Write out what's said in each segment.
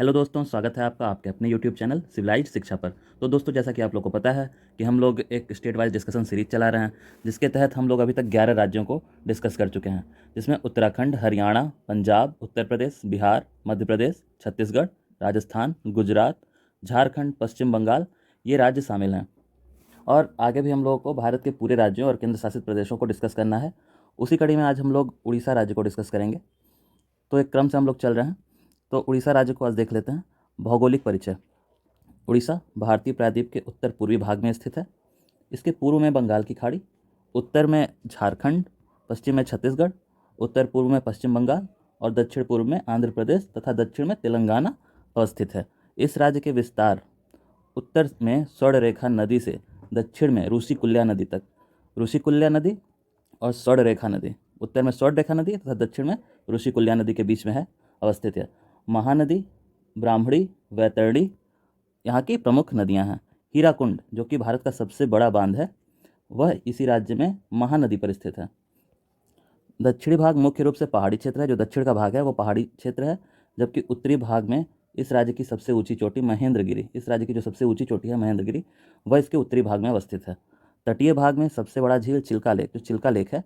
Hello दोस्तों, स्वागत है आपका आपके अपने यूट्यूब चैनल सिविलाइज्ड शिक्षा पर। तो दोस्तों, जैसा कि आप लोग को पता है कि हम लोग एक स्टेट वाइज डिस्कशन सीरीज चला रहे हैं, जिसके तहत हम लोग अभी तक 11 राज्यों को डिस्कस कर चुके हैं, जिसमें उत्तराखंड, हरियाणा, पंजाब, उत्तर प्रदेश, बिहार, मध्य प्रदेश, छत्तीसगढ़, राजस्थान, गुजरात, झारखंड, पश्चिम बंगाल, ये राज्य शामिल हैं। और आगे भी हम लोगों को भारत के पूरे राज्यों और केंद्र शासित प्रदेशों को डिस्कस करना है। उसी कड़ी में आज हम लोग उड़ीसा राज्य को डिस्कस करेंगे। तो एक क्रम से हम लोग चल रहे हैं। तो उड़ीसा राज्य को आज देख लेते हैं। भौगोलिक परिचय। उड़ीसा भारतीय प्रायद्वीप के उत्तर पूर्वी भाग में स्थित है। इसके पूर्व में बंगाल की खाड़ी, उत्तर में झारखंड, पश्चिम में छत्तीसगढ़, उत्तर पूर्व में पश्चिम बंगाल और दक्षिण पूर्व में आंध्र प्रदेश तथा दक्षिण में तेलंगाना अवस्थित है। इस राज्य के विस्तार उत्तर में स्वर्णरेखा नदी से दक्षिण में ऋषिकुल्या नदी तक, ऋषिकुल्या नदी और स्वर्णरेखा नदी, उत्तर में स्वर्णरेखा नदी तथा दक्षिण में ऋषिकुल्या नदी के बीच में है, अवस्थित है। महानदी, ब्राह्मणी, वैतरणी यहाँ की प्रमुख नदियाँ हैं। हीराकुंड, जो कि भारत का सबसे बड़ा बांध है, वह इसी राज्य में महानदी पर स्थित है। दक्षिणी भाग मुख्य रूप से पहाड़ी क्षेत्र है। जो दक्षिण का भाग है वो पहाड़ी क्षेत्र है, जबकि उत्तरी भाग में इस राज्य की सबसे ऊंची चोटी महेंद्रगिरी, इस राज्य की जो सबसे ऊंची चोटी है महेंद्रगिरी, वह इसके उत्तरी भाग में अवस्थित है। तटीय भाग में सबसे बड़ा झील चिल्का लेक, जो चिल्का लेक है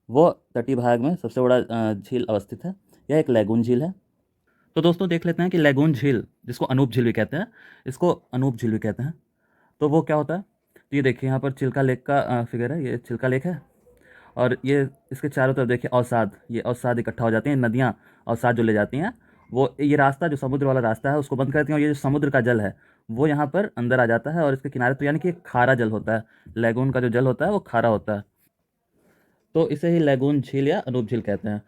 वो तटीय भाग में सबसे बड़ा झील अवस्थित है। यह एक लैगून झील है। तो दोस्तों, देख लेते हैं कि लैगून झील, जिसको अनूप झील भी कहते हैं, इसको अनूप झील भी कहते हैं, तो वो क्या होता है। तो ये देखिए, यहाँ पर चिल्का लेक का फिगर है, ये चिल्का लेक है। और ये इसके चारों तरफ देखिए अवसाद, ये अवसाद इकट्ठा हो जाती हैं, नदियाँ अवसाद जो ले जाती हैं, वो ये रास्ता जो समुद्र वाला रास्ता है उसको बंद कर देती हैं, और ये जो समुद्र का जल है वो यहाँ पर अंदर आ जाता है, और इसके किनारे तो यानी कि खारा जल होता है। लैगून का जो जल होता है वो खारा होता है, तो इसे ही लैगून झील या अनूप झील कहते हैं।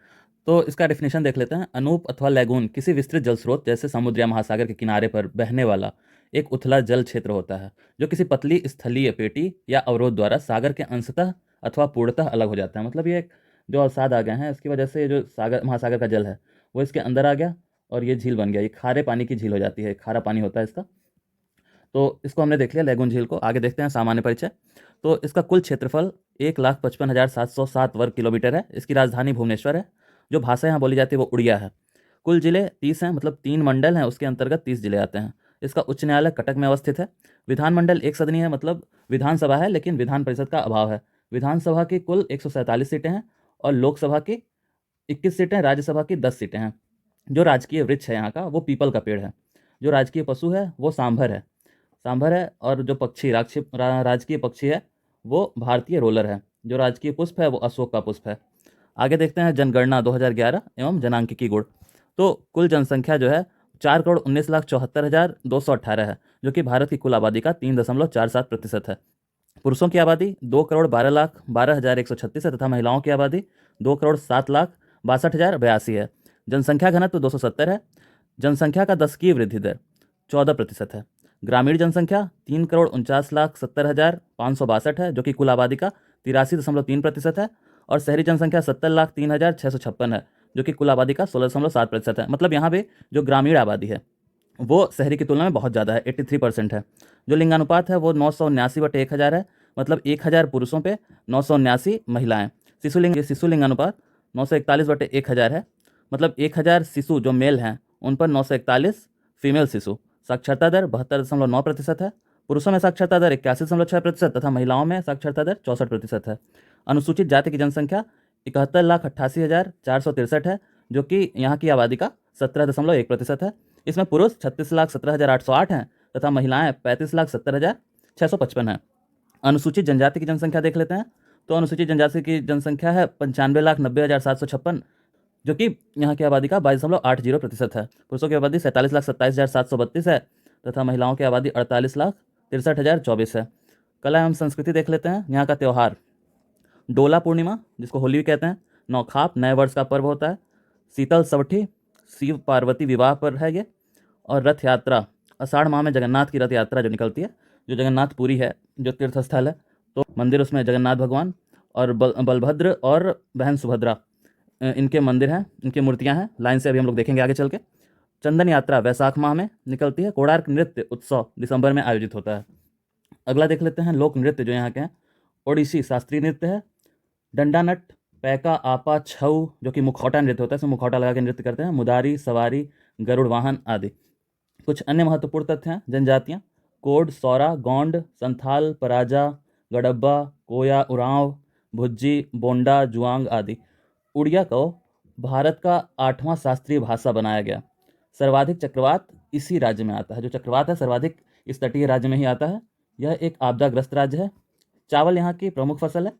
तो इसका डेफिनेशन देख लेते हैं। अनूप अथवा लैगून किसी विस्तृत जल स्रोत जैसे समुद्र या महासागर के किनारे पर बहने वाला एक उथला जल क्षेत्र होता है, जो किसी पतली स्थलीय पेटी या अवरोध द्वारा सागर के अंशतः अथवा पूर्णतः अलग हो जाता है। मतलब ये जो अवसाद आ गए हैं, इसकी वजह से ये जो सागर महासागर का जल है वो इसके अंदर आ गया और ये झील बन गया। ये खारे पानी की झील हो जाती है, खारा पानी होता है इसका। तो इसको हमने देख लिया लैगून झील को। आगे देखते हैं सामान्य परिचय। तो इसका कुल क्षेत्रफल 1,55,707 वर्ग किलोमीटर है। इसकी राजधानी भुवनेश्वर है। जो भाषा यहाँ बोली जाती है वो उड़िया है। कुल जिले 30 हैं, मतलब 3 मंडल हैं, उसके अंतर्गत 30 जिले आते हैं। इसका उच्च न्यायालय कटक में अवस्थित है। विधानमंडल एक सदनीय है, मतलब विधानसभा है लेकिन विधान परिषद का अभाव है। विधानसभा की कुल 147 सीटें हैं और लोकसभा की 21 सीटें, राज्यसभा की 10 सीटें हैं। जो राजकीय वृक्ष है यहाँ का वो पीपल का पेड़ है। जो राजकीय पशु है वो सांभर है, सांभर है। और जो पक्षी राजकीय पक्षी है वो भारतीय रोलर है। जो राजकीय पुष्प है वो अशोक का पुष्प है। आगे देखते हैं जनगणना 2011 एवं जनांकिकी गुण। तो कुल जनसंख्या जो है 4,19,74,218 है, जो कि भारत की कुल आबादी का 3.47% है। पुरुषों की आबादी 2,12,12,136 है तथा महिलाओं की आबादी 2,07,62,082 है। जनसंख्या घनत्व 270 है। जनसंख्या का दशकीय वृद्धि दर 14% है। ग्रामीण जनसंख्या 3,49,70,562 है, जो कि कुल आबादी का 83.3% है। और शहरी जनसंख्या 70,03,656 है, जो कि कुल आबादी का 16.7% है। मतलब यहाँ पे जो ग्रामीण आबादी है वो शहरी की तुलना में बहुत ज़्यादा है, 83% है। जो लिंगानुपात है वो 979/1000 है, मतलब 1000 पुरुषों पे 979 महिलाएं। शिशु लिंगानुपात 941/1000 है, मतलब 1000 शिशु जो मेल हैं उन पर 941 फीमेल शिशु। साक्षरता दर 72.9% है। पुरुषों में साक्षरता दर 81.6% तथा महिलाओं में साक्षरता दर 64% है। अनुसूचित जाति की जनसंख्या 71,88,463 है, जो कि यहाँ की आबादी का 17.1% है। इसमें पुरुष 36,17,808 हैं तथा महिलाएं 35,70,655 हैं। अनुसूचित जनजाति की जनसंख्या देख लेते हैं। तो अनुसूचित जनजाति की जनसंख्या है 95,90,756, जो कि यहाँ की आबादी का 22.80% है। पुरुषों की आबादी 47,27,732 है तथा महिलाओं की आबादी 48,63,024 है। कला एवं संस्कृति देख लेते हैं। यहाँ का त्यौहार डोला पूर्णिमा, जिसको होली भी कहते हैं, नौखाप नए वर्ष का पर्व होता है। शीतल सवठी शिव पार्वती विवाह पर है ये। और रथ यात्रा, आषाढ़ माह में जगन्नाथ की रथ यात्रा जो निकलती है, जो जगन्नाथपुरी है जो तीर्थ स्थल है, तो मंदिर उसमें जगन्नाथ भगवान और बलभद्र और बहन सुभद्रा, इनके मंदिर हैं, इनकी मूर्तियां हैं। लाइन से अभी हम लोग देखेंगे आगे चल के। चंदन यात्रा वैशाख माह में निकलती है। कोणार्क नृत्य उत्सव दिसंबर में आयोजित होता है। अगला देख लेते हैं लोक नृत्य जो यहाँ के हैं। ओडिसी शास्त्रीय नृत्य है। डंडानट, पैका, आपा, छऊ, जो कि मुखौटा नृत्य होता है, इसमें मुखौटा लगा के नृत्य करते हैं। मुदारी, सवारी, गरुड़ वाहन आदि। कुछ अन्य महत्वपूर्ण तथ्य हैं। जनजातियाँ: कोड, सौरा, गोंड, संथाल, पराजा, गडब्बा, कोया, उरांव, भुज्जी, बोंडा, जुआंग आदि। उड़िया को भारत का 8वां शास्त्रीय भाषा बनाया गया। सर्वाधिक चक्रवात इसी राज्य में आता है। जो चक्रवात है सर्वाधिक इस तटीय राज्य में ही आता है। यह एक आपदाग्रस्त राज्य है। चावल यहाँ की प्रमुख फसल है।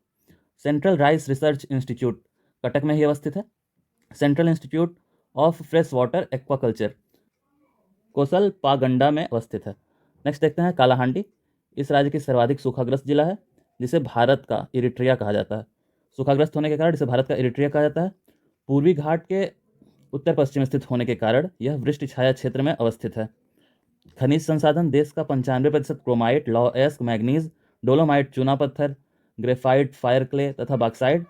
Central rice research institute Cuttack में ही अवस्थित है। Central institute of fresh water aquaculture कोसल पागंडा में अवस्थित है। नेक्स्ट देखते हैं कालाहांडी। इस राज्य की सर्वाधिक सूखाग्रस्त जिला है, जिसे भारत का इरिट्रिया कहा जाता है। सूखाग्रस्त होने के कारण इसे भारत का इरिट्रिया कहा जाता है। पूर्वी घाट के उत्तर पश्चिम स्थित होने के कारण यह वृष्टि छाया क्षेत्र में अवस्थित है। खनिज संसाधन: देश का 95% क्रोमाइट, लौह-अयस्क, मैग्नीज, डोलोमाइट, चूना पत्थर, ग्रेफाइट, फायर क्ले तथा बॉक्साइट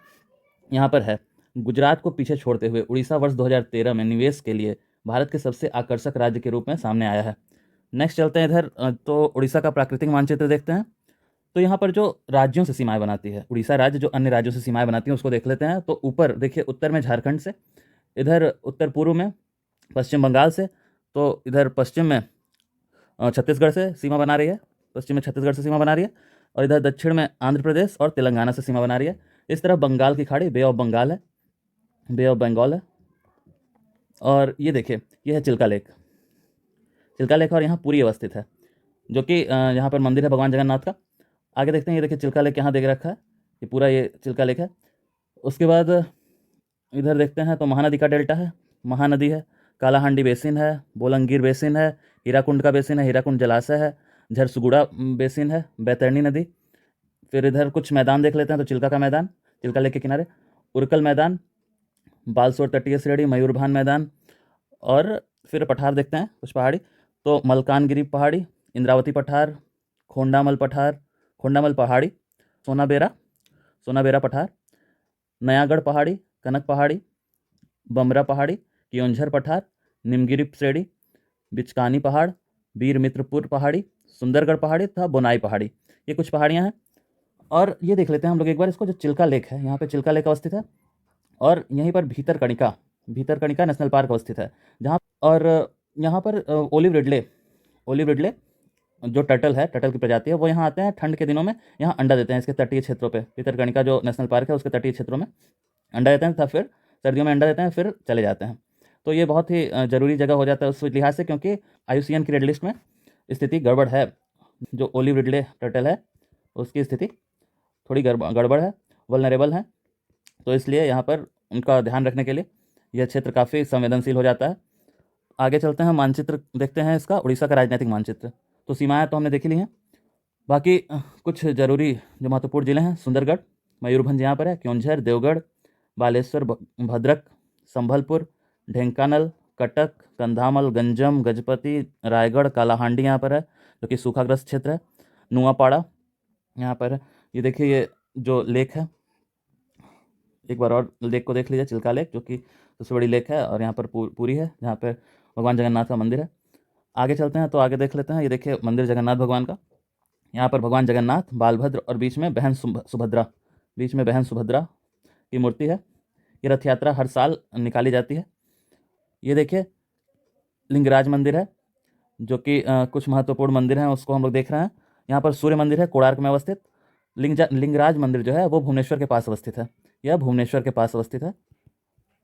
यहाँ पर है। गुजरात को पीछे छोड़ते हुए उड़ीसा वर्ष 2013 में निवेश के लिए भारत के सबसे आकर्षक राज्य के रूप में सामने आया है। नेक्स्ट चलते हैं इधर, तो उड़ीसा का प्राकृतिक मानचित्र देखते हैं। तो यहाँ पर जो राज्यों से सीमाएं बनाती है उड़ीसा राज्य, जो अन्य राज्यों से सीमाएं बनाती है उसको देख लेते हैं। तो ऊपर देखिए, उत्तर में झारखंड से, इधर उत्तर पूर्व में पश्चिम बंगाल से, तो इधर पश्चिम में छत्तीसगढ़ से सीमा बना रही है, पश्चिम में छत्तीसगढ़ से सीमा बना रही है, और इधर दक्षिण में आंध्र प्रदेश और तेलंगाना से सीमा बना रही है। इस तरफ बंगाल की खाड़ी, बे ऑफ बंगाल है, बे ऑफ बंगाल है। और ये देखिए, ये है चिल्का लेक, चिल्का लेक, और यहाँ पूरी अवस्थित है, जो कि यहाँ पर मंदिर है भगवान जगन्नाथ का। आगे देखते हैं, ये देखिए चिल्का लेक यहाँ देख रखा है, ये पूरा ये चिल्का लेक है। उसके बाद इधर देखते हैं तो महानदी का डेल्टा है, महानदी है, कालाहांडी बेसिन है, बोलंगीर बेसिन है, हीराकुंड का बेसिन है, हीराकुंड जलाशय है, झरसुगुड़ा बेसिन है, बैतरणी नदी। फिर इधर कुछ मैदान देख लेते हैं, तो चिल्का का मैदान, चिल्का लेक के किनारे, उरकल मैदान, बालसोर तटीय श्रेणी, मयूरभान मैदान, और फिर पठार देखते हैं कुछ पहाड़ी, तो मलकानगिरी पहाड़ी, इंद्रावती पठार, खोंडामल पठार, खोंडामल पहाड़ी, सोनाबेरा, सोनाबेरा पठार, नयागढ़ पहाड़ी, कनक पहाड़ी, बमरा पहाड़ी, क्योंझर पठार, निमगिरी श्रेणी, बिचकानी पहाड़, वीर मित्रपुर पहाड़ी, सुंदरगढ़ पहाड़ी तथा बोनाई पहाड़ी। ये कुछ पहाड़ियाँ हैं। और ये देख लेते हैं हम लोग एक बार इसको, जो चिल्का लेक है, यहाँ पे चिल्का लेक अवस्थित है, और यहीं पर भीतरकनिका, भीतरकनिका नेशनल पार्क अवस्थित है, जहाँ और यहाँ पर ओलिव रिडले, ओलिव रिडले जो टर्टल है, टर्टल की प्रजाति है, वो यहाँ आते हैं ठंड के दिनों में, यहाँ अंडा देते हैं इसके तटीय क्षेत्रों पे। भीतरकनिका जो नेशनल पार्क है उसके तटीय क्षेत्रों में अंडा देते हैं, तथा फिर सर्दियों में अंडा देते हैं, फिर चले जाते हैं। तो ये बहुत ही ज़रूरी जगह हो जाता है उस लिहाज से, क्योंकि IUCN की रेड लिस्ट में स्थिति गड़बड़ है। जो ओलिव रिडले टर्टल है उसकी स्थिति थोड़ी गड़बड़ है, वल्नरेबल है, तो इसलिए यहाँ पर उनका ध्यान रखने के लिए यह क्षेत्र काफ़ी संवेदनशील हो जाता है। आगे चलते हैं, मानचित्र देखते हैं इसका, उड़ीसा का राजनीतिक मानचित्र। तो सीमाएँ तो हमने देखी ली हैं, बाकी कुछ ज़रूरी जो महत्वपूर्ण जिले हैं, सुंदरगढ़, मयूरभंज यहाँ पर है, क्योंझर, देवगढ़, बालेश्वर, भद्रक, संभलपुर, ढेंकानल, कटक, कंधामल, गंजम, गजपति, रायगढ़, कालाहांडी यहाँ पर है, जो कि सूखाग्रस्त क्षेत्र है, नुआपाड़ा यहाँ पर है। ये देखिए, ये जो लेक है, एक बार और लेक को देख लीजिए, चिल्का लेक, जो कि सबसे बड़ी लेक है, और यहाँ पर पूरी है, जहाँ पर भगवान जगन्नाथ का मंदिर है। आगे चलते हैं तो आगे देख लेते हैं, ये देखिए मंदिर जगन्नाथ भगवान का। यहाँ पर भगवान जगन्नाथ, बालभद्र और बीच में बहन सुभद्रा, बीच में बहन सुभद्रा की मूर्ति है। ये रथ यात्रा हर साल निकाली जाती है। ये देखिए लिंगराज मंदिर है, जो कि कुछ महत्वपूर्ण मंदिर हैं उसको हम लोग देख रहे हैं। यहाँ पर सूर्य मंदिर है कोणार्क में अवस्थित। लिंगराज मंदिर जो है वो भुवनेश्वर के पास अवस्थित है, यह भुवनेश्वर के पास अवस्थित है।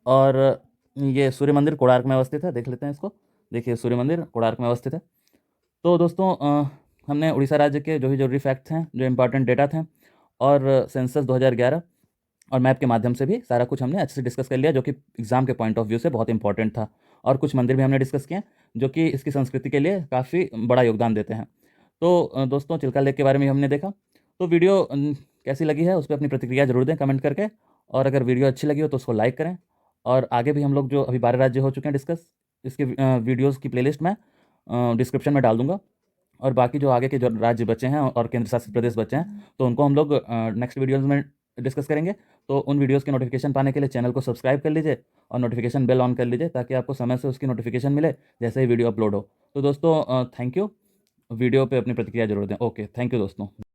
और ये सूर्य मंदिर कोणार्क में अवस्थित है, देख लेते हैं इसको, देखिए सूर्य मंदिर कोणार्क में अवस्थित है। तो दोस्तों हमने उड़ीसा राज्य के जो भी जरूरी फैक्ट्स हैं, जो इंपॉर्टेंट डेटा थे, और सेंसस 2011 और मैप के माध्यम से भी सारा कुछ हमने अच्छे से डिस्कस कर लिया, जो कि एग्जाम के पॉइंट ऑफ व्यू से बहुत इंपॉर्टेंट था। और कुछ मंदिर भी हमने डिस्कस किए जो कि इसकी संस्कृति के लिए काफ़ी बड़ा योगदान देते हैं। तो दोस्तों चिल्का लेक के बारे में हमने देखा। तो वीडियो कैसी लगी है उस पर अपनी प्रतिक्रिया जरूर दें कमेंट करके, और अगर वीडियो अच्छी लगी हो तो उसको लाइक करें। और आगे भी हम लोग जो अभी 12 राज्य हो चुके हैं डिस्कस, इसके वीडियोज़ की प्लेलिस्ट मैं डिस्क्रिप्शन में डाल दूँगा। और बाकी जो आगे के जो राज्य बचे हैं और केंद्र शासित प्रदेश बचे हैं, तो उनको हम लोग नेक्स्ट वीडियोज़ में डिस्कस करेंगे। तो उन वीडियोज़ के नोटिफिकेशन पाने के लिए चैनल को सब्सक्राइब कर लीजिए और नोटिफिकेशन बेल ऑन कर लीजिए, ताकि आपको समय से उसकी नोटिफिकेशन मिले जैसे ही वीडियो अपलोड हो। तो दोस्तों थैंक यू, वीडियो पे अपनी प्रतिक्रिया जरूर दें। ओके, थैंक यू दोस्तों।